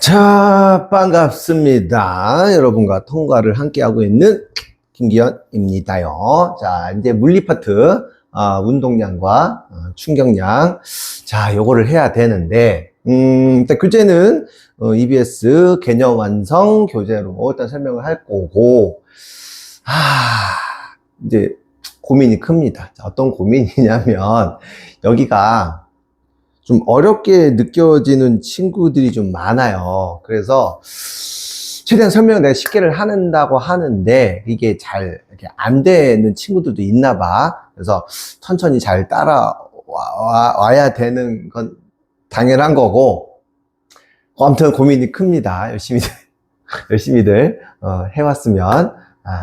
자, 반갑습니다. 여러분과 통과를 함께하고 있는 김기현입니다요. 자, 이제 물리 파트, 운동량과 충격량. 자, 요거를 해야 되는데, 일단 교재는 EBS 개념 완성 교재로 일단 설명을 할 거고, 이제 고민이 큽니다. 자, 어떤 고민이냐면, 여기가 좀 어렵게 느껴지는 친구들이 좀 많아요. 그래서 최대한 설명을 내가 쉽게를 한다고 하는데 이게 잘 이렇게 안 되는 친구들도 있나 봐. 그래서 천천히 잘 따라와야 되는 건 당연한 거고, 아무튼 고민이 큽니다. 열심히들 해왔으면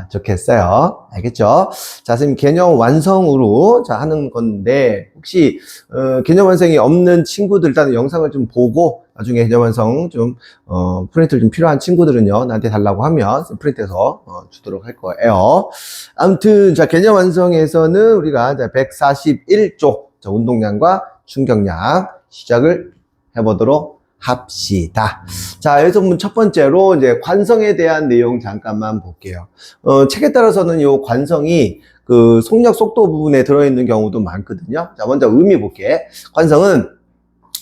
좋겠어요. 알겠죠? 자, 선생님 개념 완성으로 하는 건데, 혹시 개념 완성이 없는 친구들 일단 영상을 좀 보고 나중에 개념 완성 프린트 좀 필요한 친구들은요 나한테 달라고 하면 프린트해서 주도록 할 거예요. 아무튼 자, 개념 완성에서는 우리가 141쪽 운동량과 충격량 시작을 해보도록 합시다. 자, 여기서 첫 번째로 이제 관성에 대한 내용 잠깐만 볼게요. 책에 따라서는 이 관성이 그 속력 속도 부분에 들어있는 경우도 많거든요. 자, 먼저 의미 볼게. 관성은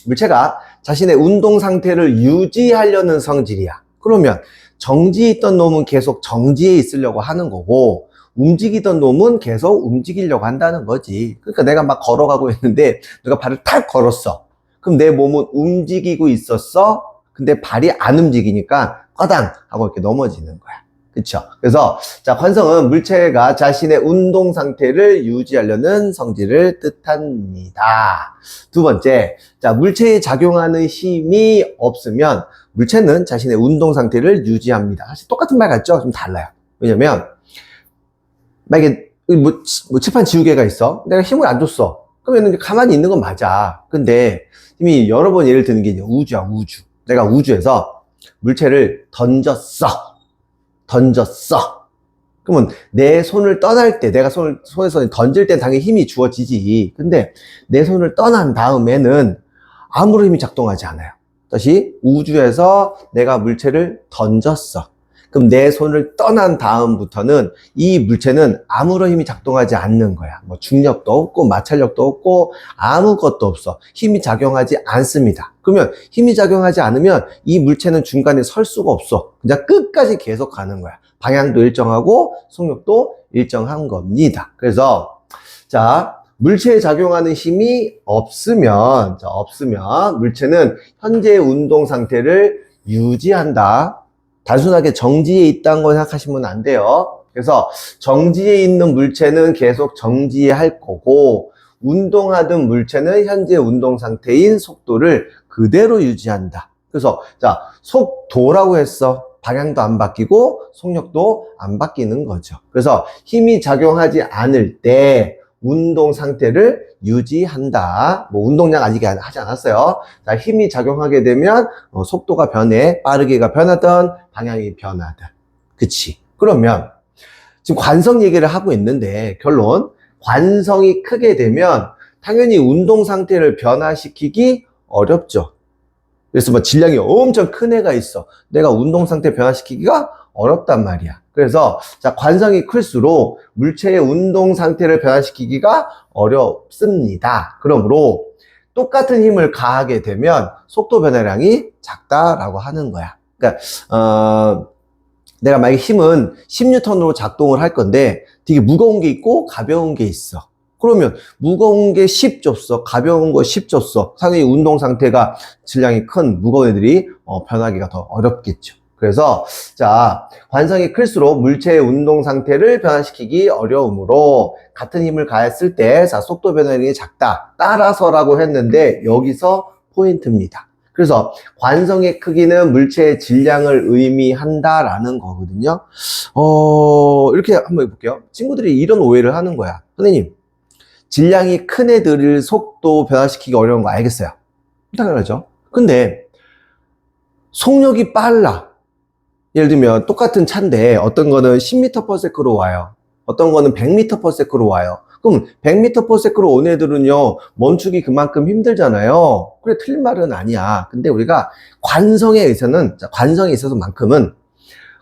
물체가 자신의 운동 상태를 유지하려는 성질이야. 그러면 정지해 있던 놈은 계속 정지해 있으려고 하는 거고, 움직이던 놈은 계속 움직이려고 한다는 거지. 그러니까 내가 막 걸어가고 있는데 내가 발을 탁 걸었어. 그럼 내 몸은 움직이고 있었어. 근데 발이 안 움직이니까 까당 하고 이렇게 넘어지는 거야. 그쵸? 그래서 자, 관성은 물체가 자신의 운동 상태를 유지하려는 성질을 뜻합니다. 두 번째, 자, 물체에 작용하는 힘이 없으면 물체는 자신의 운동 상태를 유지합니다. 사실 똑같은 말 같죠? 좀 달라요. 왜냐면 만약에 칠판 지우개가 있어. 내가 힘을 안 줬어. 그러면 가만히 있는 건 맞아. 근데 힘이 여러 번 예를 드는 게 이제 우주야, 우주. 내가 우주에서 물체를 던졌어. 그러면 내 손을 떠날 때, 내가 손에서 던질 때 당연히 힘이 주어지지. 근데 내 손을 떠난 다음에는 아무런 힘이 작동하지 않아요. 다시 우주에서 내가 물체를 던졌어. 그럼 내 손을 떠난 다음부터는 이 물체는 아무런 힘이 작동하지 않는 거야. 뭐 중력도 없고 마찰력도 없고 아무것도 없어. 힘이 작용하지 않습니다. 그러면 힘이 작용하지 않으면 이 물체는 중간에 설 수가 없어. 그냥 끝까지 계속 가는 거야. 방향도 일정하고 속력도 일정한 겁니다. 그래서 자, 물체에 작용하는 힘이 없으면 물체는 현재의 운동 상태를 유지한다. 단순하게 정지해 있다는 걸 생각하시면 안 돼요. 그래서 정지해 있는 물체는 계속 정지해 할 거고, 운동하던 물체는 현재 운동 상태인 속도를 그대로 유지한다. 그래서 자, 속도라고 했어. 방향도 안 바뀌고 속력도 안 바뀌는 거죠. 그래서 힘이 작용하지 않을 때 운동 상태를 유지한다. 뭐 운동량 아직 하지 않았어요. 자, 힘이 작용하게 되면 속도가 변해. 빠르게가 변하든 방향이 변하든. 그치? 그러면 지금 관성 얘기를 하고 있는데 결론, 관성이 크게 되면 당연히 운동 상태를 변화시키기 어렵죠. 그래서 뭐 질량이 엄청 큰 애가 있어. 내가 운동 상태 변화시키기가 어렵단 말이야. 그래서 자, 관성이 클수록 물체의 운동 상태를 변화시키기가 어렵습니다. 그러므로 똑같은 힘을 가하게 되면 속도 변화량이 작다라고 하는 거야. 그러니까 내가 만약에 힘은 10N으로 작동을 할 건데 되게 무거운 게 있고 가벼운 게 있어. 그러면 무거운 게 10 줬어. 가벼운 거 10 줬어. 상당히 운동 상태가 질량이 큰 무거운 애들이 변하기가 더 어렵겠죠. 그래서 자, 관성이 클수록 물체의 운동 상태를 변화시키기 어려우므로 같은 힘을 가했을 때 자, 속도 변화량이 작다. 따라서라고 했는데 여기서 포인트입니다. 그래서 관성의 크기는 물체의 질량을 의미한다라는 거거든요. 이렇게 한번 해볼게요. 친구들이 이런 오해를 하는 거야. 선생님, 질량이 큰 애들을 속도 변화시키기 어려운 거 알겠어요. 당연하죠. 근데 속력이 빨라. 예를 들면 똑같은 차인데 어떤 거는 10m/s로 와요. 어떤 거는 100m/s로 와요. 그럼 100m/s로 온 애들은요, 멈추기 그만큼 힘들잖아요. 그래, 틀린 말은 아니야. 근데 우리가 관성에 있어서만큼은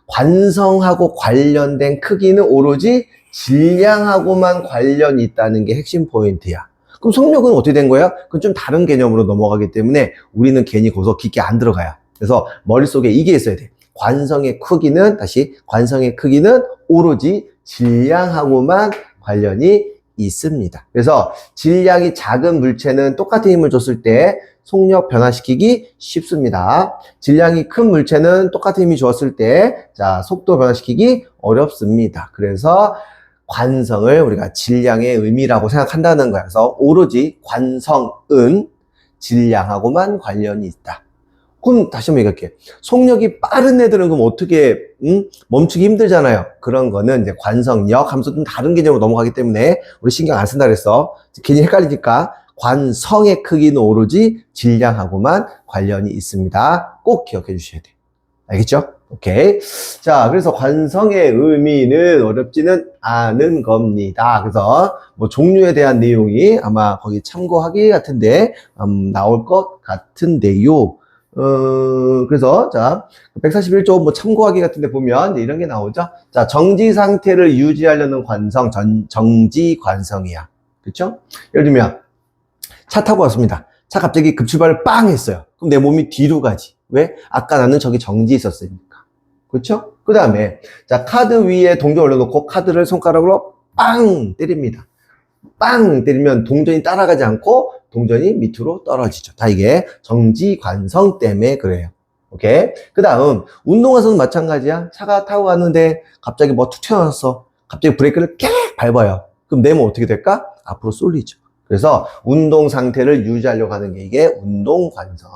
관성하고 관련된 크기는 오로지 질량하고만 관련이 있다는 게 핵심 포인트야. 그럼 속력은 어떻게 된 거야? 그건 좀 다른 개념으로 넘어가기 때문에 우리는 괜히 거기서 깊게 안 들어가요. 그래서 머릿속에 이게 있어야 돼. 관성의 크기는 오로지 질량하고만 관련이 있습니다. 그래서 질량이 작은 물체는 똑같은 힘을 줬을 때 속력 변화시키기 쉽습니다. 질량이 큰 물체는 똑같은 힘이 주었을 때, 자, 속도 변화시키기 어렵습니다. 그래서 관성을 우리가 질량의 의미라고 생각한다는 거야. 그래서 오로지 관성은 질량하고만 관련이 있다. 그럼 다시 한번 얘기할게. 속력이 빠른 애들은 그럼 어떻게 멈추기 힘들잖아요. 그런 거는 이제 관성력 하면서 좀 다른 개념으로 넘어가기 때문에 우리 신경 안 쓴다 그랬어. 괜히 헷갈리니까 관성의 크기는 오로지 질량하고만 관련이 있습니다. 꼭 기억해 주셔야 돼. 알겠죠? 오케이. 자, 그래서 관성의 의미는 어렵지는 않은 겁니다. 그래서 뭐 종류에 대한 내용이 아마 거기 참고하기 같은데 나올 것 같은데요. 그래서 자 141조 뭐 참고하기 같은데 보면 이런 게 나오죠. 자, 정지 상태를 유지하려는 관성, 정지 관성이야. 그렇죠? 예를 들면 차 타고 왔습니다. 차 갑자기 급출발을 빵 했어요. 그럼 내 몸이 뒤로 가지. 왜? 아까 나는 저기 정지 있었으니까. 그렇죠? 그 다음에 자, 카드 위에 동전 올려놓고 카드를 손가락으로 빵 때립니다. 빵 때리면 동전이 따라가지 않고 동전이 밑으로 떨어지죠. 다 이게 정지 관성 때문에 그래요. 오케이? 그 다음 운동화선은 마찬가지야. 차가 타고 갔는데 갑자기 뭐 툭 튀어나왔어. 갑자기 브레이크를 깨 밟아요. 그럼 내 몸 어떻게 될까? 앞으로 쏠리죠. 그래서 운동 상태를 유지하려고 하는 게 이게 운동 관성.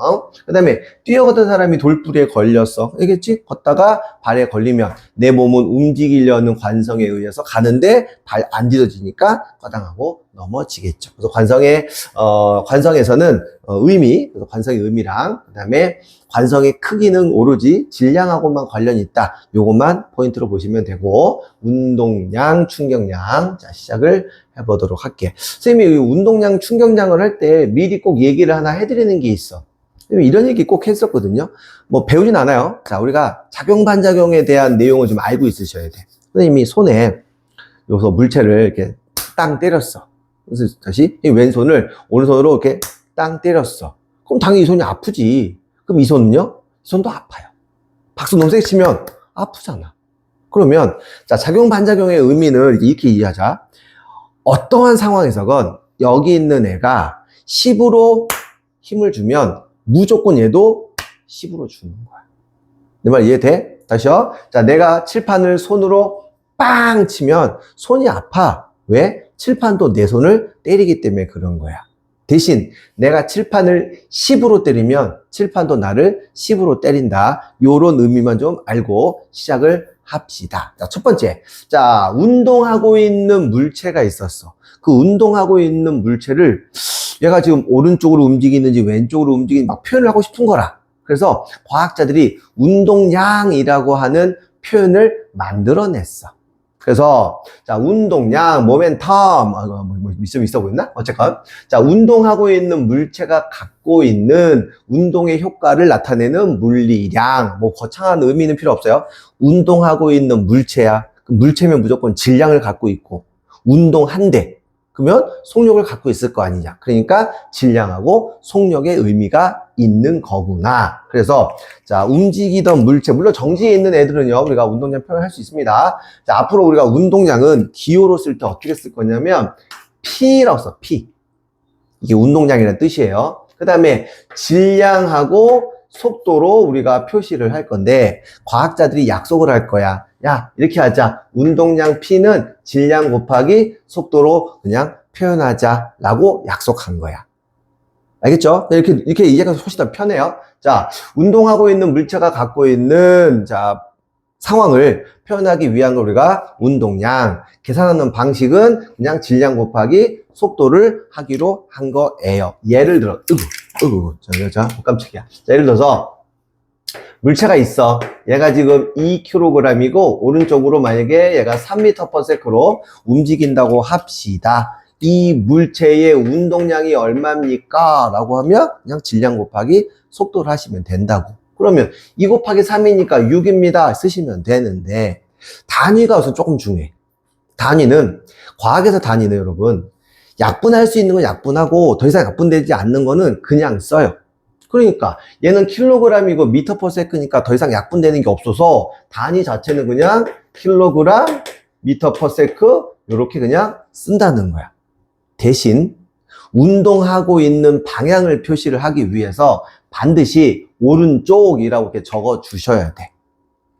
그 다음에 뛰어가던 사람이 돌부리에 걸렸어. 알겠지? 걷다가 발에 걸리면 내 몸은 움직이려는 관성에 의해서 가는데 발 안 디뎌지니까 과당하고 넘어지겠죠. 그래서 관성에서는 의미, 그래서 관성의 의미랑 그 다음에 관성의 크기는 오로지 질량하고만 관련이 있다. 요것만 포인트로 보시면 되고 운동량, 충격량. 자, 시작을 해보도록 할게. 선생님이 운동량, 충격량을 할 때 미리 꼭 얘기를 하나 해드리는 게 있어. 이런 얘기 꼭 했었거든요. 뭐 배우진 않아요. 자, 우리가 작용 반작용에 대한 내용을 좀 알고 있으셔야 돼. 선생님이 손에 여기서 물체를 이렇게 땅 때렸어. 그래서 다시 왼손을 오른손으로 이렇게 땅 때렸어. 그럼 당연히 이 손이 아프지. 그럼 이 손은요? 이 손도 아파요. 박수 너무 세게 치면 아프잖아. 그러면 자, 작용 반작용의 의미는 이렇게 이해하자. 어떠한 상황에서건 여기 있는 애가 10으로 힘을 주면 무조건 얘도 10으로 주는 거야. 내 말 이해돼? 다시요. 자, 내가 칠판을 손으로 빵 치면 손이 아파. 왜? 칠판도 내 손을 때리기 때문에 그런 거야. 대신 내가 칠판을 10으로 때리면 칠판도 나를 10으로 때린다. 요런 의미만 좀 알고 시작을 합시다. 자, 첫 번째. 자, 운동하고 있는 물체가 있었어. 그 운동하고 있는 물체를 얘가 지금 오른쪽으로 움직이는지 왼쪽으로 움직이는지 막 표현을 하고 싶은 거라. 그래서 과학자들이 운동량이라고 하는 표현을 만들어냈어. 그래서 자, 운동량, 모멘텀, 좀 있어 보였나? 어쨌건 자, 운동하고 있는 물체가 갖고 있는 운동의 효과를 나타내는 물리량. 뭐 거창한 의미는 필요 없어요. 운동하고 있는 물체야. 그 물체면 무조건 질량을 갖고 있고 운동한대. 그러면 속력을 갖고 있을 거 아니냐. 그러니까 질량하고 속력의 의미가 있는 거구나. 그래서 자, 움직이던 물체, 물론 정지에 있는 애들은요, 우리가 운동량 표현할 수 있습니다. 자, 앞으로 우리가 운동량은 기호로 쓸 때 어떻게 쓸 거냐면 P라고 써. P. 이게 운동량이라는 뜻이에요. 그 다음에 질량하고 속도로 우리가 표시를 할 건데 과학자들이 약속을 할 거야. 야, 이렇게 하자. 운동량 P는 질량 곱하기 속도로 그냥 표현하자 라고 약속한 거야. 알겠죠? 이렇게 이해가 훨씬 더 편해요. 자, 운동하고 있는 물체가 갖고 있는 자, 상황을 표현하기 위한 걸 우리가 운동량, 계산하는 방식은 그냥 질량 곱하기 속도를 하기로 한 거예요. 예를 들어, 깜짝이야. 자, 예를 들어서 물체가 있어. 얘가 지금 2kg이고 오른쪽으로 만약에 얘가 3m/s로 움직인다고 합시다. 이 물체의 운동량이 얼마입니까? 라고 하면 그냥 질량 곱하기 속도를 하시면 된다고. 그러면 2 곱하기 3이니까 6입니다. 쓰시면 되는데 단위가 우선 조금 중요해. 단위는 과학에서 단위는 여러분 약분할 수 있는 건 약분하고 더 이상 약분되지 않는 거는 그냥 써요. 그러니까 얘는 킬로그램이고 미터/s니까 더 이상 약분되는 게 없어서 단위 자체는 그냥 킬로그램, 미터/s 이렇게 그냥 쓴다는 거야. 대신 운동하고 있는 방향을 표시를 하기 위해서 반드시 오른쪽이라고 이렇게 적어 주셔야 돼.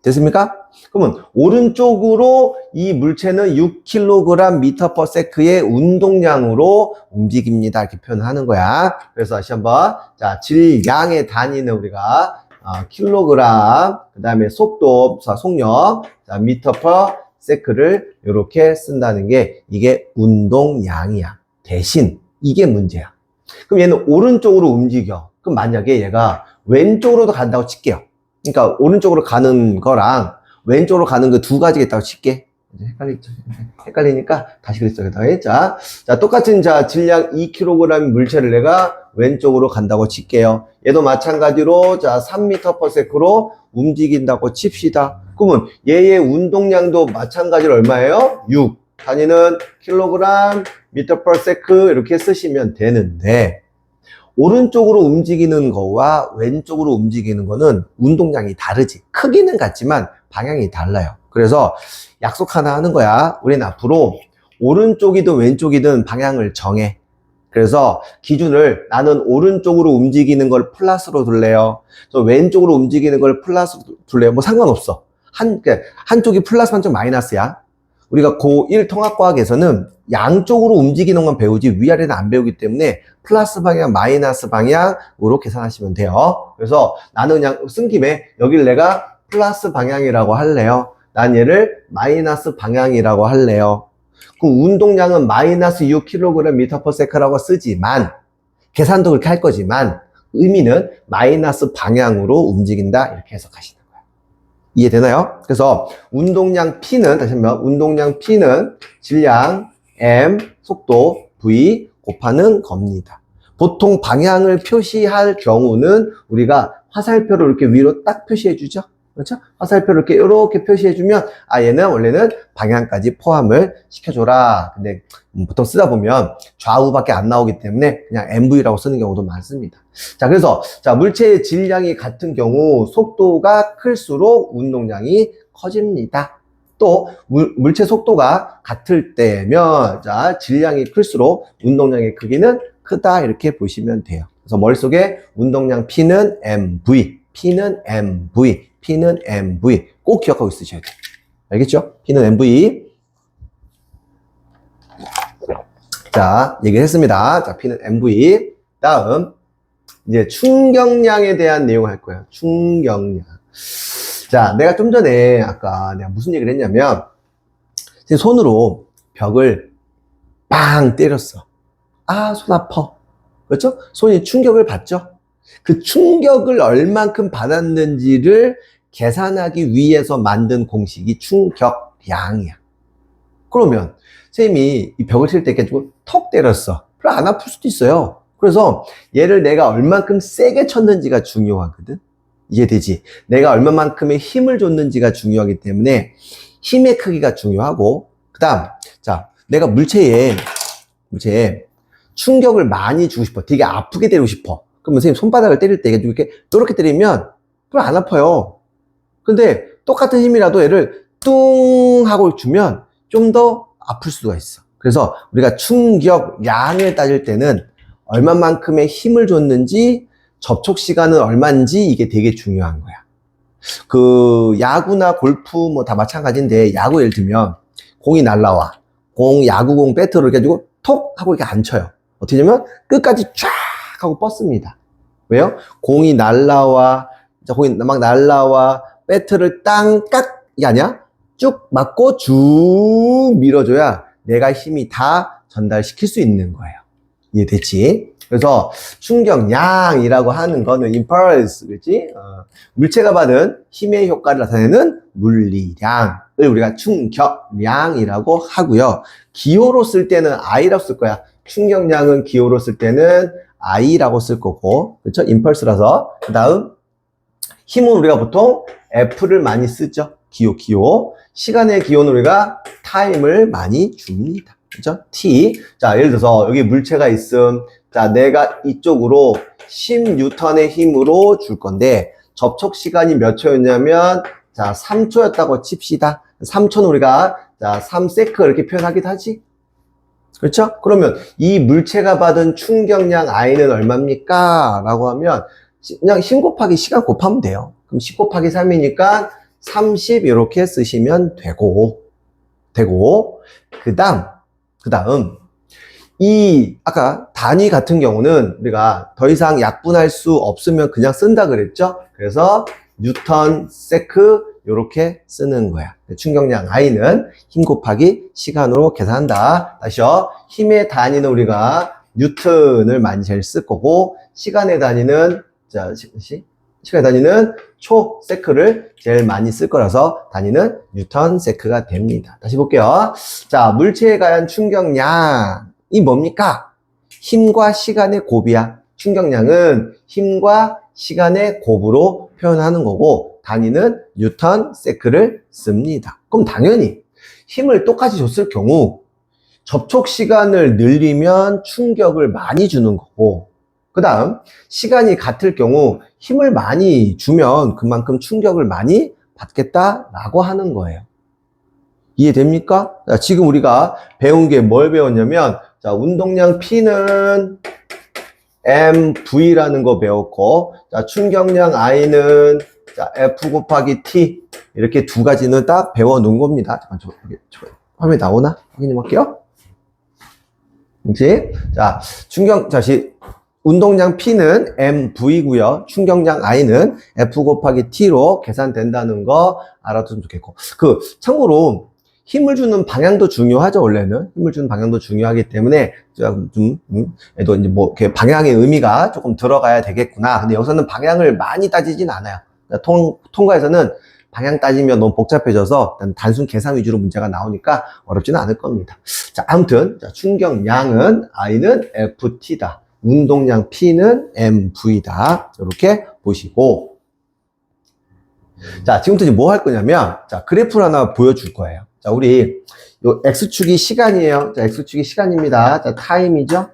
됐습니까? 그러면 오른쪽으로 이 물체는 6kg 미터/s의 운동량으로 움직입니다. 이렇게 표현하는 거야. 그래서 다시 한번 자 질량의 단위는 우리가 킬로그램, 그 다음에 속도, 속력, 자 미터/s를 이렇게 쓴다는 게 이게 운동량이야. 대신 이게 문제야. 그럼 얘는 오른쪽으로 움직여. 그럼 만약에 얘가 왼쪽으로도 간다고 칠게요. 그러니까 오른쪽으로 가는 거랑 왼쪽으로 가는 그 두 가지가 있다고 칠게. 헷갈리죠? 헷갈리니까 다시 그랬어요. 자, 똑같은 질량 2kg 물체를 내가 왼쪽으로 간다고 칠게요. 얘도 마찬가지로 3m/s로 움직인다고 칩시다. 그러면 얘의 운동량도 마찬가지로 얼마예요? 6. 단위는 킬로그램, 미터/s 이렇게 쓰시면 되는데 오른쪽으로 움직이는 거와 왼쪽으로 움직이는 거는 운동량이 다르지. 크기는 같지만 방향이 달라요. 그래서 약속 하나 하는 거야. 우리는 앞으로 오른쪽이든 왼쪽이든 방향을 정해. 그래서 기준을 나는 오른쪽으로 움직이는 걸 플러스로 둘래요. 저 왼쪽으로 움직이는 걸 플러스로 둘래요. 뭐 상관없어. 한쪽이 플러스 한쪽 마이너스야. 우리가 고1 통합과학에서는 양쪽으로 움직이는 건 배우지 위아래는 안 배우기 때문에 플러스 방향, 마이너스 방향으로 계산하시면 돼요. 그래서 나는 그냥 쓴 김에 여길 내가 플러스 방향이라고 할래요. 난 얘를 마이너스 방향이라고 할래요. 그 운동량은 마이너스 6kg 미터/s라고 쓰지만 계산도 그렇게 할 거지만 의미는 마이너스 방향으로 움직인다 이렇게 해석하시는 거예요. 이해되나요? 그래서 운동량 P는 다시 한번 운동량 P는 질량 M, 속도 V 곱하는 겁니다. 보통 방향을 표시할 경우는 우리가 화살표를 이렇게 위로 딱 표시해 주죠. 그렇죠? 화살표를 이렇게 표시해 주면 얘는 원래는 방향까지 포함을 시켜줘라. 근데 보통 쓰다 보면 좌우밖에 안 나오기 때문에 그냥 MV라고 쓰는 경우도 많습니다. 자, 그래서 물체의 질량이 같은 경우 속도가 클수록 운동량이 커집니다. 또 물체 속도가 같을 때면 질량이 클수록 운동량의 크기는 크다 이렇게 보시면 돼요. 그래서 머릿속에 운동량 P는 MV, P는 MV, P는 MV 꼭 기억하고 있으셔야 돼요. 알겠죠? P는 MV. 자, 얘기를 했습니다. 자, P는 MV. 다음 이제 충격량에 대한 내용을 할 거예요. 충격량. 자, 내가 좀 전에 아까 내가 무슨 얘기를 했냐면 제 손으로 벽을 빵 때렸어. 손 아파. 그렇죠? 손이 충격을 받죠? 그 충격을 얼만큼 받았는지를 계산하기 위해서 만든 공식이 충격량이야. 그러면 선생님이 이 벽을 칠 때 이렇게 턱 때렸어. 그럼 안 아플 수도 있어요. 그래서 얘를 내가 얼만큼 세게 쳤는지가 중요하거든. 이해되지? 내가 얼마만큼의 힘을 줬는지가 중요하기 때문에 힘의 크기가 중요하고 그 다음 내가 물체에 충격을 많이 주고 싶어. 되게 아프게 때리고 싶어. 그러면 선생님 손바닥을 때릴 때 이렇게 때리면 그럼 안 아파요. 근데 똑같은 힘이라도 얘를 뚱 하고 주면 좀 더 아플 수가 있어. 그래서 우리가 충격량을 따질 때는 얼마만큼의 힘을 줬는지 접촉 시간은 얼마인지 이게 되게 중요한 거야. 그 야구나 골프 뭐 다 마찬가지인데 야구 예를 들면 공이 날라와. 야구공 배트를 이렇게 가지고 톡 하고 이렇게 안 쳐요. 어떻게 되면 끝까지 쫙 하고 뻗습니다. 왜요? 공이 날라와 배트를 이게 아니야? 쭉 맞고 쭉 밀어줘야 내가 힘이 다 전달시킬 수 있는 거예요. 이해됐지? 그래서 충격량이라고 하는 거는 impulse, 그렇지? 물체가 받은 힘의 효과를 나타내는 물리량을 우리가 충격량이라고 하고요. 기호로 쓸 때는 I라고 쓸 거야. 충격량은 기호로 쓸 때는 I라고 쓸 거고, 그렇죠? impulse라서. 그 다음 힘은 우리가 보통 F를 많이 쓰죠. 기호. 시간의 기호는 우리가 time을 많이 줍니다. 그죠? T. 자, 예를 들어서 여기 물체가 있음. 자, 내가 이쪽으로 10N의 힘으로 줄 건데 접촉 시간이 몇 초였냐면 자, 3초였다고 칩시다. 3초는 우리가 자, 3세크 이렇게 표현하기도 하지. 그렇죠? 그러면 이 물체가 받은 충격량 I는 얼마입니까? 라고 하면 그냥 힘 곱하기 시간 곱하면 돼요. 그럼 10 곱하기 3이니까 30 이렇게 쓰시면 되고 그 다음 이 아까 단위 같은 경우는 우리가 더 이상 약분할 수 없으면 그냥 쓴다 그랬죠? 그래서 뉴턴 세크 이렇게 쓰는 거야. 충격량 I는 힘 곱하기 시간으로 계산한다. 다시요. 힘의 단위는 우리가 뉴턴을 많이 제일 쓸 거고 시간의 단위는 자 시간의 단위는 초 세크를 제일 많이 쓸 거라서 단위는 뉴턴 세크가 됩니다. 다시 볼게요. 자, 물체에 가한 충격량이 뭡니까? 힘과 시간의 곱이야. 충격량은 힘과 시간의 곱으로 표현하는 거고 단위는 뉴턴 세크를 씁니다. 그럼 당연히 힘을 똑같이 줬을 경우 접촉 시간을 늘리면 충격을 많이 주는 거고 그 다음 시간이 같을 경우 힘을 많이 주면 그만큼 충격을 많이 받겠다라고 하는 거예요. 이해됩니까? 자, 지금 우리가 배운 게 뭘 배웠냐면 자, 운동량 P는 mV라는 거 배웠고 자, 충격량 I는 자, F 곱하기 T 이렇게 두 가지는 딱 배워 놓은 겁니다. 잠깐 저 화면에 나오나? 확인 좀 할게요. 그렇지? 자, 운동량 P는 mV고요. 충격량 I는 F 곱하기 T로 계산된다는 거 알아두면 좋겠고. 참고로 힘을 주는 방향도 중요하죠, 원래는. 힘을 주는 방향도 중요하기 때문에 얘도 이제 뭐 이렇게 방향의 의미가 조금 들어가야 되겠구나. 근데 여기서는 방향을 많이 따지진 않아요. 통과에서는 방향 따지면 너무 복잡해져서 단순 계산 위주로 문제가 나오니까 어렵지는 않을 겁니다. 자, 아무튼 자, 충격량은 I는 FT다. 운동량 P는 mV다. 이렇게 보시고 자, 지금부터 이제 뭐 할 거냐면 자, 그래프를 하나 보여줄 거예요. 자, 우리 요 X축이 시간이에요. 자, X축이 시간입니다. 자, 타임이죠.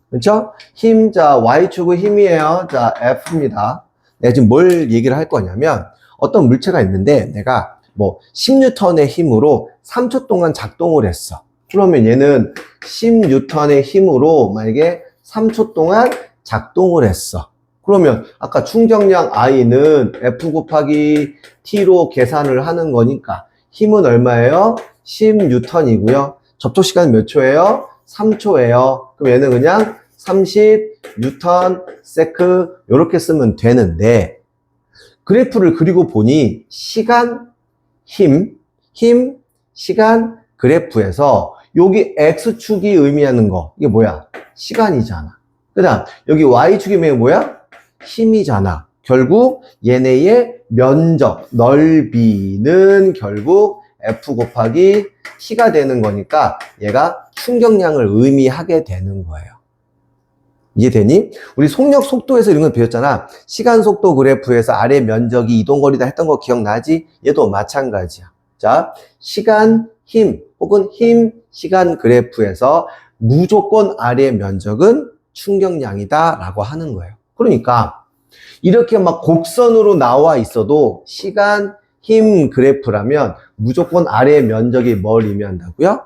그렇죠? 힘, 자, Y축은 힘이에요. 자, F입니다. 내가 지금 뭘 얘기를 할 거냐면 어떤 물체가 있는데 내가 뭐 10N의 힘으로 3초 동안 작동을 했어. 그러면 얘는 10N의 힘으로 만약에 3초 동안 작동을 했어. 그러면 아까 충격량 I는 F 곱하기 T로 계산을 하는 거니까 힘은 얼마예요? 10N이고요. 접촉 시간은 몇 초예요? 3초예요. 그럼 얘는 그냥 30N 세크 이렇게 쓰면 되는데 그래프를 그리고 보니 시간, 힘, 시간 그래프에서 여기 X축이 의미하는 거 이게 뭐야? 시간이잖아. 그 다음 여기 Y축이 뭐야? 힘이잖아. 결국 얘네의 면적, 넓이는 결국 F 곱하기 T가 되는 거니까 얘가 충격량을 의미하게 되는 거예요. 이해되니? 우리 속력 속도에서 이런 거 배웠잖아. 시간 속도 그래프에서 아래 면적이 이동거리다 했던 거 기억나지? 얘도 마찬가지야. 자, 시간, 힘 혹은 힘, 시간 그래프에서 무조건 아래 면적은 충격량이다 라고 하는 거예요. 그러니까 이렇게 막 곡선으로 나와 있어도 시간, 힘 그래프라면 무조건 아래 면적이 뭘 의미한다고요?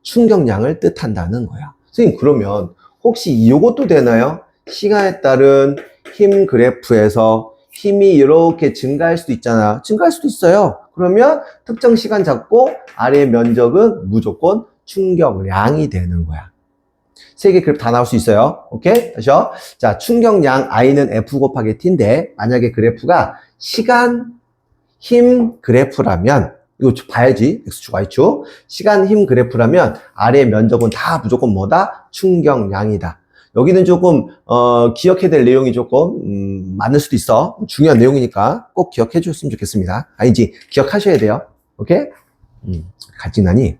충격량을 뜻한다는 거야. 선생님 그러면 혹시 이것도 되나요? 시간에 따른 힘 그래프에서 힘이 이렇게 증가할 수도 있잖아. 증가할 수도 있어요. 그러면 특정 시간 잡고 아래 면적은 무조건 충격량이 되는 거야. 세 개 그래프 다 나올 수 있어요. 오케이? 다시요. 자, 충격량 I는 F 곱하기 T인데 만약에 그래프가 시간, 힘 그래프라면 이거 봐야지. X축, Y축. 시간, 힘 그래프라면 아래 면적은 다 무조건 뭐다? 충격량이다. 여기는 조금 기억해야 될 내용이 조금 많을 수도 있어. 중요한 내용이니까 꼭 기억해 주셨으면 좋겠습니다. 아니지, 기억하셔야 돼요. 오케이? 갈증나니?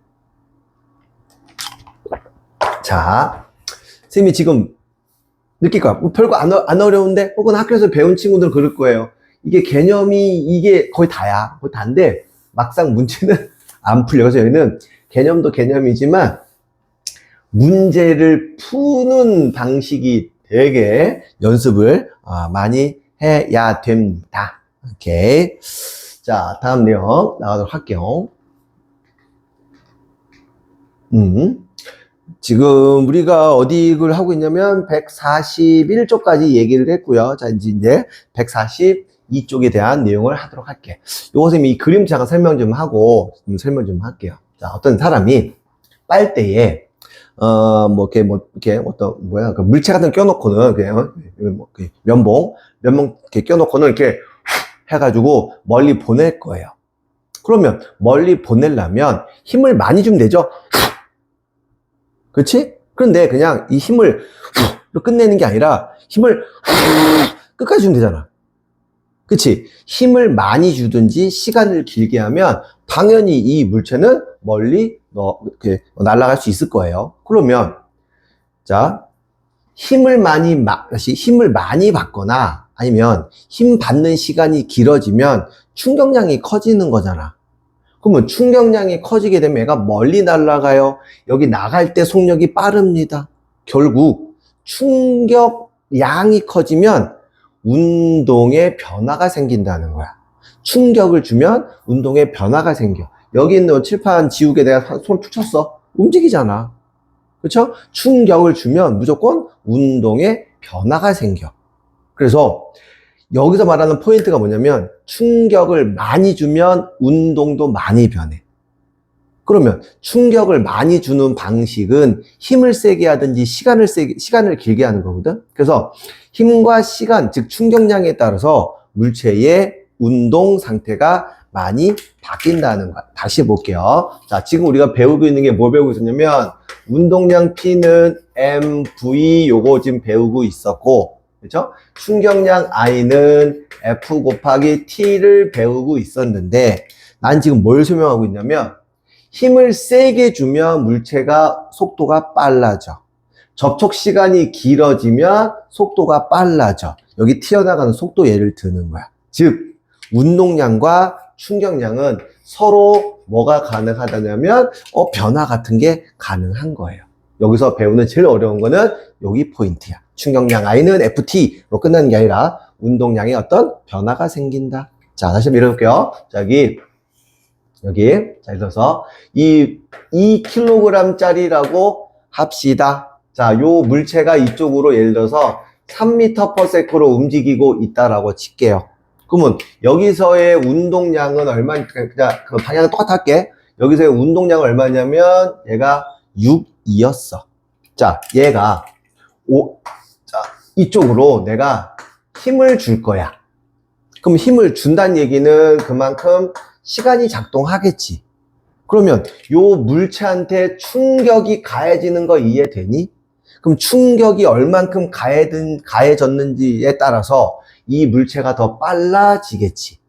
자, 선생님이 지금 느낄 거야. 뭐 별거 안 어려운데? 혹은 학교에서 배운 친구들 그럴 거예요. 이게 개념이 이게 거의 다야. 거의 다인데 막상 문제는 안 풀려. 그래서 여기는 개념도 개념이지만 문제를 푸는 방식이 되게 연습을 많이 해야 됩니다. 오케이. 자, 다음 내용 나가도록 할게요. 지금 우리가 어디 걸 하고 있냐면 141쪽까지 얘기를 했고요. 자, 이제 142쪽에 대한 내용을 하도록 할게. 요거 선생님이 이 그림 잠깐 설명 좀 하고 설명 좀 할게요. 자, 어떤 사람이 빨대에 그 물체 같은 거 껴놓고는 그냥 면봉 이렇게 껴놓고는 이렇게 해가지고 멀리 보낼 거예요. 그러면 멀리 보내려면 힘을 많이 주면 되죠. 그렇지? 그런데 그냥 이 힘을 끝내는 게 아니라 힘을 끝까지 주면 되잖아. 그치? 힘을 많이 주든지 시간을 길게 하면 당연히 이 물체는 멀리 날아갈 수 있을 거예요. 그러면 자, 힘을 많이 받거나 아니면 힘 받는 시간이 길어지면 충격량이 커지는 거잖아. 그러면 충격량이 커지게 되면 얘가 멀리 날아가요. 여기 나갈 때 속력이 빠릅니다. 결국 충격량이 커지면 운동에 변화가 생긴다는 거야. 충격을 주면 운동에 변화가 생겨. 여기 있는 칠판 지우개 내가 손 툭 쳤어. 움직이잖아. 그렇죠? 충격을 주면 무조건 운동에 변화가 생겨. 그래서 여기서 말하는 포인트가 뭐냐면 충격을 많이 주면 운동도 많이 변해. 그러면 충격을 많이 주는 방식은 힘을 세게 하든지 시간을 길게 하는 거거든. 그래서 힘과 시간, 즉 충격량에 따라서 물체의 운동 상태가 많이 바뀐다는 거. 다시 볼게요. 자, 지금 우리가 배우고 있는 게 뭐 배우고 있었냐면 운동량 P는 mv 요거 지금 배우고 있었고, 그렇죠? 충격량 I는 F 곱하기 T를 배우고 있었는데 난 지금 뭘 설명하고 있냐면 힘을 세게 주면 물체가 속도가 빨라져. 접촉 시간이 길어지면 속도가 빨라져. 여기 튀어나가는 속도 예를 드는 거야. 즉 운동량과 충격량은 서로 뭐가 가능하다냐면 변화 같은 게 가능한 거예요. 여기서 배우는 제일 어려운 거는 여기 포인트야. 충격량 I는 FT로 끝나는 게 아니라 운동량에 어떤 변화가 생긴다. 자, 다시 한번 읽어볼게요. 자, 여기 자, 읽어서 2kg짜리라고 합시다. 자, 요 물체가 이쪽으로 예를 들어서 3m/s로 움직이고 있다라고 칠게요. 그러면 여기서의 운동량은 얼마니까 그냥 그 방향은 똑같을게. 여기서의 운동량은 얼마냐면 얘가 6이었어. 자, 얘가 자, 이쪽으로 내가 힘을 줄 거야. 그럼 힘을 준다는 얘기는 그만큼 시간이 작동하겠지. 그러면 요 물체한테 충격이 가해지는 거 이해되니? 그럼 충격이 얼만큼 가해졌는지에 따라서 이 물체가 더 빨라지겠지.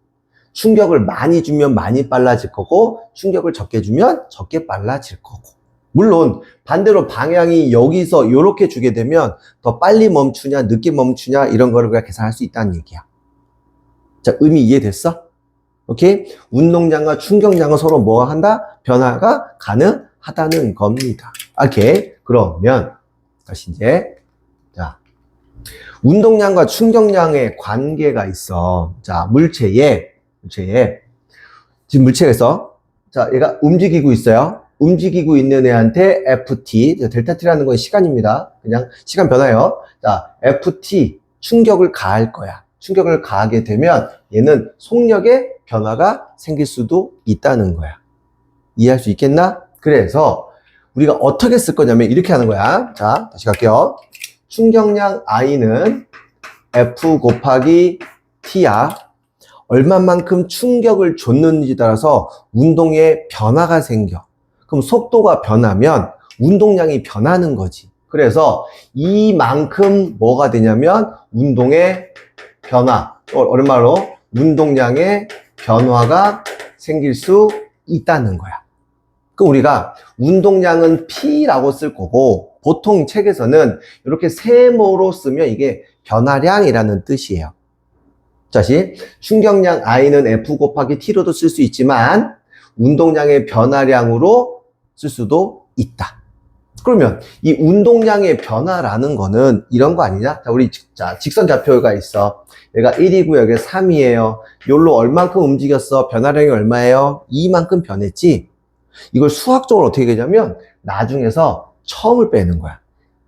충격을 많이 주면 많이 빨라질 거고 충격을 적게 주면 적게 빨라질 거고. 물론 반대로 방향이 여기서 이렇게 주게 되면 더 빨리 멈추냐 늦게 멈추냐 이런 거를 그냥 계산할 수 있다는 얘기야. 자, 의미 이해됐어? 오케이? 운동량과 충격량은 서로 뭐 한다? 변화가 가능하다는 겁니다. 오케이? 그러면 다시 이제 자, 운동량과 충격량의 관계가 있어. 자, 물체에 지금 물체에서 자, 얘가 움직이고 있어요. 움직이고 있는 애한테 FT, 델타 T라는 건 시간입니다. 그냥 시간 변화예요. 자, FT 충격을 가할 거야. 충격을 가하게 되면 얘는 속력에 변화가 생길 수도 있다는 거야. 이해할 수 있겠나? 그래서 우리가 어떻게 쓸 거냐면 이렇게 하는 거야. 자, 다시 갈게요. 충격량 I는 F 곱하기 T야. 얼마만큼 충격을 줬는지 따라서 운동에 변화가 생겨. 그럼 속도가 변하면 운동량이 변하는 거지. 그래서 이만큼 뭐가 되냐면 운동의 변화, 오랜만으로 운동량의 변화가 생길 수 있다는 거야. 그 우리가 운동량은 P라고 쓸 거고 보통 책에서는 이렇게 세모로 쓰면 이게 변화량이라는 뜻이에요. 다시 충격량 I는 F 곱하기 T로도 쓸 수 있지만 운동량의 변화량으로 쓸 수도 있다. 그러면 이 운동량의 변화라는 거는 이런 거 아니냐? 자, 우리 직선 좌표가 있어. 얘가 1이고 여기 3이에요. 요로 얼만큼 움직였어? 변화량이 얼마예요? 이만큼 변했지? 이걸 수학적으로 어떻게 되냐면 나중에서 처음을 빼는 거야.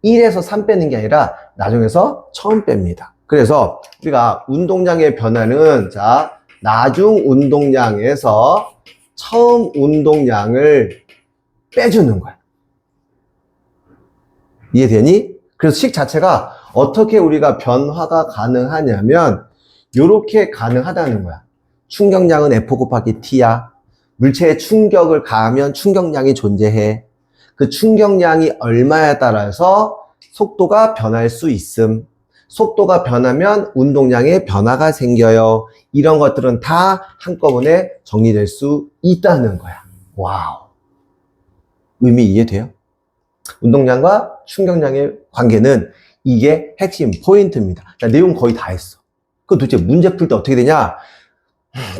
1에서 3 빼는 게 아니라 나중에서 처음 뺍니다. 그래서 우리가 운동량의 변화는 자, 나중 운동량에서 처음 운동량을 빼주는 거야. 이해되니? 그래서 식 자체가 어떻게 우리가 변화가 가능하냐면 이렇게 가능하다는 거야. 충격량은 F 곱하기 T야. 물체에 충격을 가하면 충격량이 존재해. 그 충격량이 얼마에 따라서 속도가 변할 수 있음. 속도가 변하면 운동량에 변화가 생겨요. 이런 것들은 다 한꺼번에 정리될 수 있다는 거야. 와우. 의미 이해돼요? 운동량과 충격량의 관계는 이게 핵심 포인트입니다. 자, 내용 거의 다 했어. 그럼 도대체 문제 풀 때 어떻게 되냐?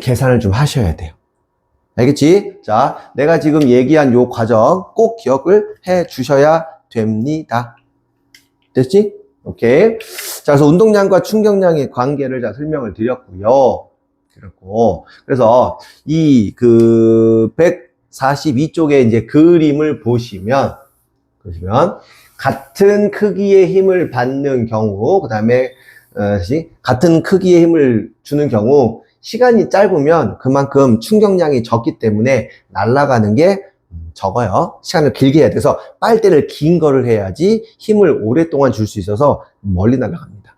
계산을 좀 하셔야 돼요. 알겠지? 자, 내가 지금 얘기한 요 과정 꼭 기억을 해 주셔야 됩니다. 됐지? 오케이. 자, 그래서 운동량과 충격량의 관계를 자, 설명을 드렸고요. 그래서 이 142쪽에 이제 그림을 보시면 같은 크기의 힘을 받는 경우, 그 다음에 같은 크기의 힘을 주는 경우 시간이 짧으면 그만큼 충격량이 적기 때문에 날아가는 게 적어요. 시간을 길게 해야 돼서 빨대를 긴 거를 해야지 힘을 오랫동안 줄 수 있어서 멀리 날아갑니다.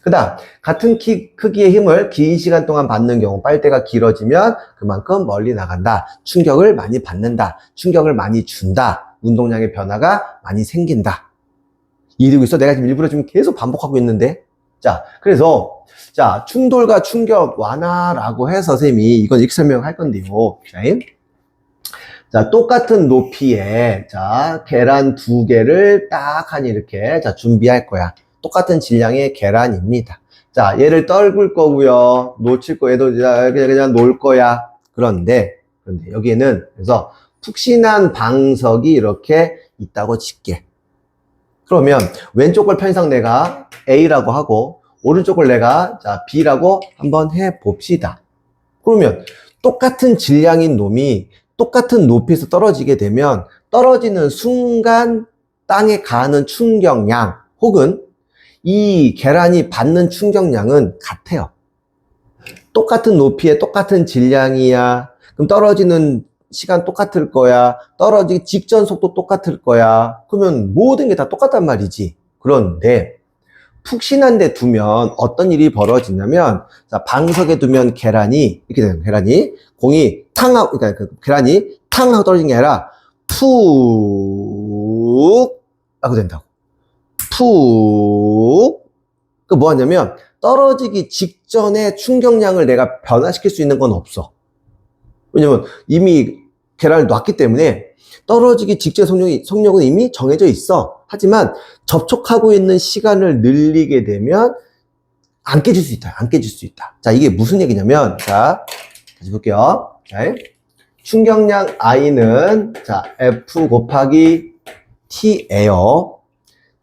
그 다음 같은 크기의 힘을 긴 시간 동안 받는 경우 빨대가 길어지면 그만큼 멀리 나간다. 충격을 많이 받는다. 충격을 많이 준다. 운동량의 변화가 많이 생긴다. 이해되고 있어? 내가 지금 일부러 지금 계속 반복하고 있는데. 자, 그래서 자, 충돌과 충격 완화라고 해서 선생님이 이건 이렇게 설명할 건데요. 자, 똑같은 높이에 자, 계란 2개를 딱 하니 이렇게 자, 준비할 거야. 똑같은 질량의 계란입니다. 자, 얘를 떨굴 거고요. 놓칠 거 얘도 그냥 놓을 거야. 그런데 여기에는 그래서 푹신한 방석이 이렇게 있다고 칠게. 그러면 왼쪽 걸 편의상 내가 A라고 하고 오른쪽을 내가 자, B라고 한번 해 봅시다. 그러면 똑같은 질량인 놈이 똑같은 높이에서 떨어지게 되면 떨어지는 순간 땅에 가하는 충격량 혹은 이 계란이 받는 충격량은 같아요. 똑같은 높이에 똑같은 질량이야. 그럼 떨어지는 시간 똑같을 거야. 떨어지기 직전 속도 똑같을 거야. 그러면 모든 게 다 똑같단 말이지. 그런데 푹신한 데 두면 어떤 일이 벌어지냐면 자, 방석에 두면 계란이 이렇게 되는 계란이 공이 탕 하고 그러니까 계란이 탕 하고 떨어지는 게 아니라 푹 하고 된다고. 푹. 그 뭐 하냐면 떨어지기 직전에 충격량을 내가 변화시킬 수 있는 건 없어. 왜냐면 이미 계란을 놨기 때문에 떨어지기 직전 속력은 이미 정해져 있어. 하지만 접촉하고 있는 시간을 늘리게 되면 안 깨질 수 있다. 안 깨질 수 있다. 자, 이게 무슨 얘기냐면 자, 다시 볼게요. 자, 충격량 I는 자, F 곱하기 T예요.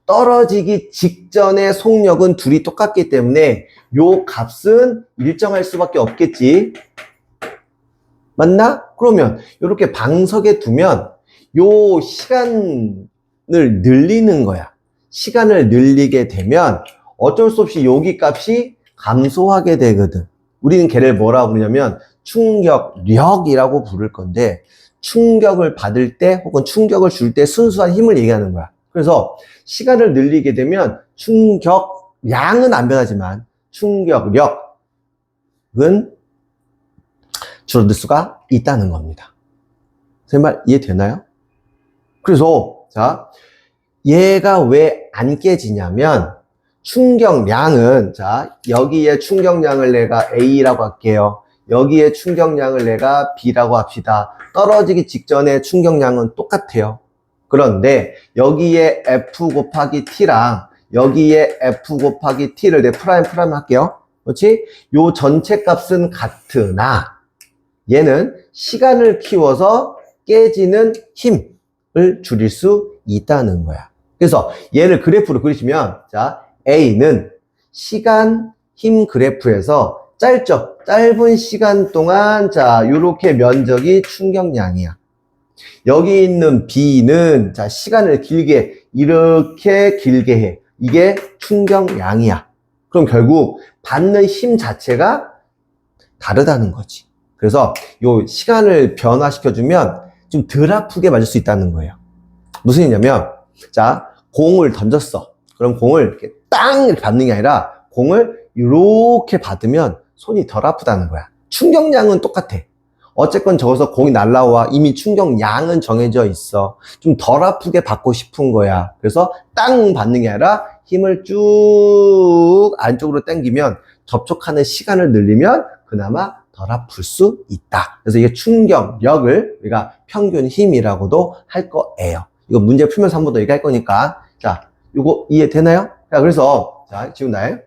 떨어지기 직전의 속력은 둘이 똑같기 때문에 요 값은 일정할 수밖에 없겠지. 맞나? 그러면 이렇게 방석에 두면 요 시간을 늘리는 거야. 시간을 늘리게 되면 어쩔 수 없이 여기 값이 감소하게 되거든. 우리는 걔를 뭐라고 부르냐면 충격력이라고 부를 건데 충격을 받을 때 혹은 충격을 줄 때 순수한 힘을 얘기하는 거야. 그래서 시간을 늘리게 되면 충격량은 안 변하지만 충격력은 줄어들 수가 있다는 겁니다. 제 말 이해되나요? 그래서 자, 얘가 왜 안 깨지냐면 충격량은 자 여기에 충격량을 내가 A라고 할게요. 여기에 충격량을 내가 B라고 합시다. 떨어지기 직전에 충격량은 똑같아요. 그런데 여기에 F 곱하기 T랑 여기에 F 곱하기 T를 내 프라임 할게요. 그렇지? 요 전체 값은 같으나 얘는 시간을 키워서 깨지는 힘을 줄일 수 있다는 거야. 그래서 얘를 그래프로 그리시면 자 A는 시간 힘 그래프에서 짧은 시간 동안 자 요렇게 면적이 충격량이야. 여기 있는 B는 자 시간을 길게 이렇게 길게 해. 이게 충격량이야. 그럼 결국 받는 힘 자체가 다르다는 거지. 그래서 요 시간을 변화시켜주면 좀 덜 아프게 맞을 수 있다는 거예요. 무슨 얘기냐면 자 공을 던졌어. 그럼 공을 이렇게 땅 이렇게 받는 게 아니라 공을 이렇게 받으면 손이 덜 아프다는 거야. 충격량은 똑같아. 어쨌건 저기서 공이 날라와 이미 충격량은 정해져 있어. 좀 덜 아프게 받고 싶은 거야. 그래서 땅 받는 게 아니라 힘을 쭉 안쪽으로 당기면 접촉하는 시간을 늘리면 그나마 덜 아플 수 있다. 그래서 이게 충격력을 우리가 평균 힘이라고도 할 거예요. 이거 문제 풀면서 한 번 더 얘기할 거니까. 자, 이거 이해되나요? 자, 그래서, 자, 지훈아.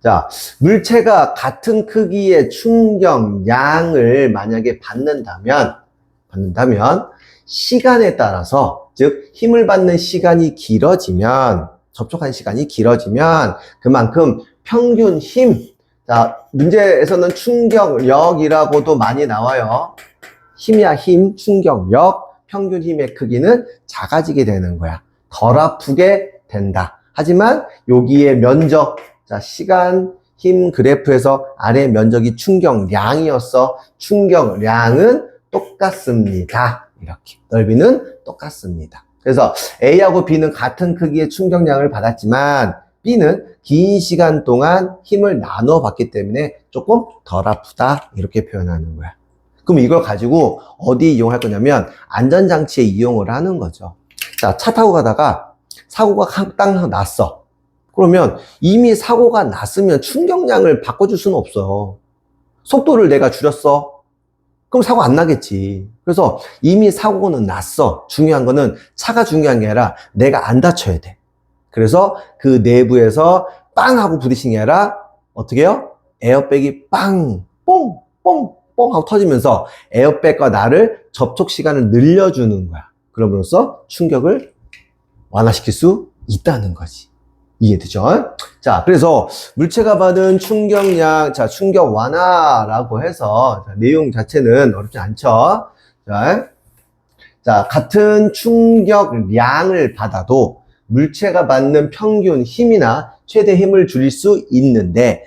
자, 물체가 같은 크기의 충격량을 만약에 받는다면, 시간에 따라서, 즉, 힘을 받는 시간이 길어지면, 접촉한 시간이 길어지면, 그만큼 평균 힘, 자, 문제에서는 충격력이라고도 많이 나와요. 힘이야, 힘, 충격력. 평균 힘의 크기는 작아지게 되는 거야. 덜 아프게 된다. 하지만 여기에 면적, 자 시간, 힘 그래프에서 아래 면적이 충격량이었어. 충격량은 똑같습니다. 이렇게 넓이는 똑같습니다. 그래서 A하고 B는 같은 크기의 충격량을 받았지만 B는 긴 시간 동안 힘을 나눠 받기 때문에 조금 덜 아프다. 이렇게 표현하는 거야. 그럼 이걸 가지고 어디 이용할 거냐면 안전장치에 이용을 하는 거죠. 자, 차 타고 가다가 사고가 딱 났어. 그러면 이미 사고가 났으면 충격량을 바꿔줄 수는 없어요. 속도를 내가 줄였어. 그럼 사고 안 나겠지. 그래서 이미 사고는 났어. 중요한 거는 차가 중요한 게 아니라 내가 안 다쳐야 돼. 그래서 그 내부에서 빵 하고 부딪힌 게 아니라 어떻게 해요? 에어백이 빵, 뽕, 뽕, 뽕 하고 터지면서 에어백과 나를 접촉 시간을 늘려주는 거야. 그럼으로써 충격을 완화시킬 수 있다는 거지. 이해되죠? 자, 그래서 물체가 받은 충격량, 자, 충격 완화라고 해서 자, 내용 자체는 어렵지 않죠? 자, 같은 충격량을 받아도 물체가 받는 평균 힘이나 최대 힘을 줄일 수 있는데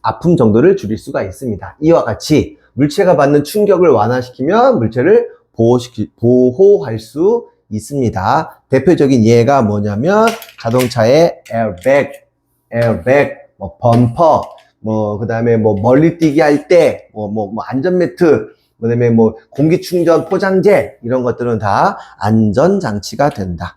아픔 정도를 줄일 수가 있습니다. 이와 같이 물체가 받는 충격을 완화시키면 물체를 보호할 수 있습니다. 대표적인 예가 뭐냐면 자동차의 에어백, 뭐 범퍼, 뭐 그다음에 뭐 멀리 뛰기 할 때, 뭐 안전매트, 그다음에 뭐 공기충전 포장재 이런 것들은 다 안전장치가 된다.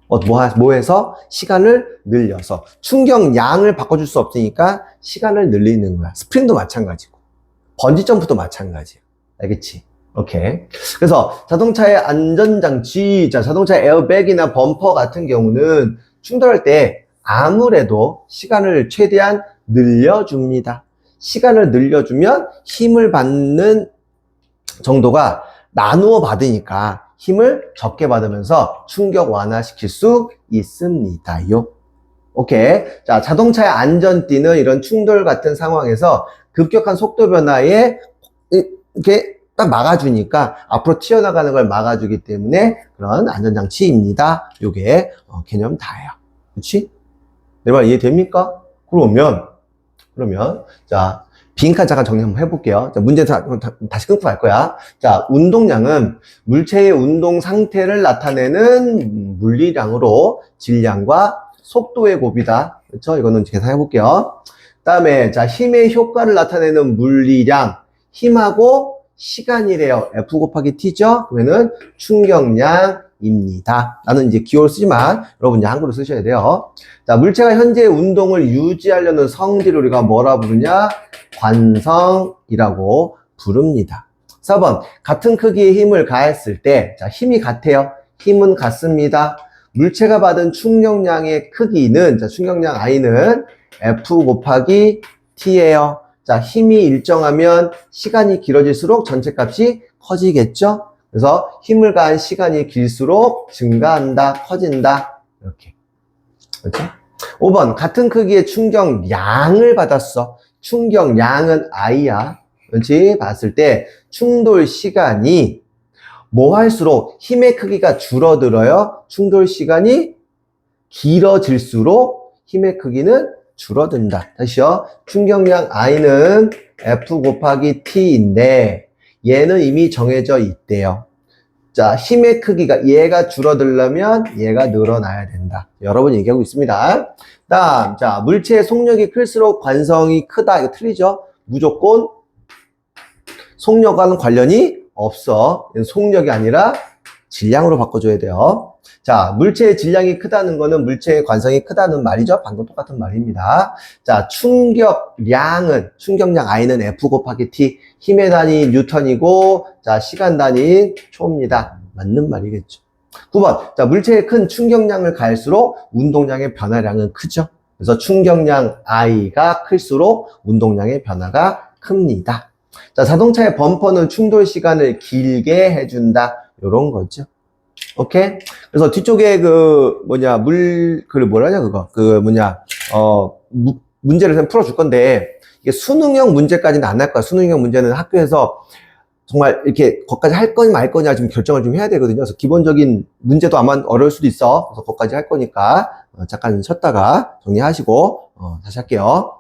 뭐 해서 시간을 늘려서 충격량을 바꿔줄 수 없으니까 시간을 늘리는 거야. 스프링도 마찬가지고 번지점프도 마찬가지야. 알겠지? 오케이. 그래서 자동차의 안전장치, 자, 자동차의 에어백이나 범퍼 같은 경우는 충돌할 때 아무래도 시간을 최대한 늘려줍니다. 시간을 늘려주면 힘을 받는 정도가 나누어 받으니까 힘을 적게 받으면서 충격 완화시킬 수 있습니다요. 오케이. 자, 자동차의 안전띠는 이런 충돌 같은 상황에서 급격한 속도 변화에 이렇게 딱 막아주니까 앞으로 튀어나가는 걸 막아주기 때문에 그런 안전장치입니다. 요게 개념 다예요. 그렇지? 내 말 이해됩니까? 그러면 자 빈칸 잠깐 정리 한번 해볼게요. 자, 문제 다시 끊고 갈 거야. 자, 운동량은 물체의 운동 상태를 나타내는 물리량으로 질량과 속도의 곱이다. 그렇죠? 이거는 계산해 볼게요. 다음에 자 힘의 효과를 나타내는 물리량, 힘하고 시간이래요. F 곱하기 T죠? 그러면은 충격량, 시간입니다. 나는 이제 기호를 쓰지만 여러분 이제 한글로 쓰셔야 돼요. 자, 물체가 현재 운동을 유지하려는 성질을 우리가 뭐라 부르냐? 관성이라고 부릅니다. 4번, 같은 크기의 힘을 가했을 때, 자, 힘이 같아요. 힘은 같습니다. 물체가 받은 충격량의 크기는, 자, 충격량 I는 F 곱하기 T예요. 자, 힘이 일정하면 시간이 길어질수록 전체 값이 커지겠죠? 그래서 힘을 가한 시간이 길수록 증가한다, 커진다. 이렇게. 그렇죠? 5번, 같은 크기의 충격량을 받았어. 충격량은 I야. 그렇지? 봤을 때 충돌 시간이 뭐 할수록 힘의 크기가 줄어들어요. 충돌 시간이 길어질수록 힘의 크기는 줄어든다. 다시요. 충격량 I는 F 곱하기 T인데 얘는 이미 정해져 있대요. 자, 힘의 크기가 얘가 줄어들려면 얘가 늘어나야 된다. 여러분 얘기하고 있습니다. 다음, 자, 물체의 속력이 클수록 관성이 크다. 이거 틀리죠? 무조건 속력과는 관련이 없어. 속력이 아니라 질량으로 바꿔줘야 돼요. 자, 물체의 질량이 크다는 거는 물체의 관성이 크다는 말이죠. 방금 똑같은 말입니다. 자, 충격량 I는 F 곱하기 T, 힘의 단위 뉴턴이고, 자, 시간 단위인 초입니다. 맞는 말이겠죠. 9번, 자, 물체의 큰 충격량을 가할수록 운동량의 변화량은 크죠. 그래서 충격량 I가 클수록 운동량의 변화가 큽니다. 자, 자동차의 범퍼는 충돌 시간을 길게 해준다. 요런 거죠. 오케이? 그래서 뒤쪽에 문제를 좀 풀어줄 건데, 이게 수능형 문제까지는 안 할 거야. 수능형 문제는 학교에서 정말 이렇게 거기까지 할 거냐 말 거냐 좀 결정을 좀 해야 되거든요. 그래서 기본적인 문제도 아마 어려울 수도 있어. 그래서 거기까지 할 거니까, 잠깐 쉬었다가 정리하시고, 다시 할게요.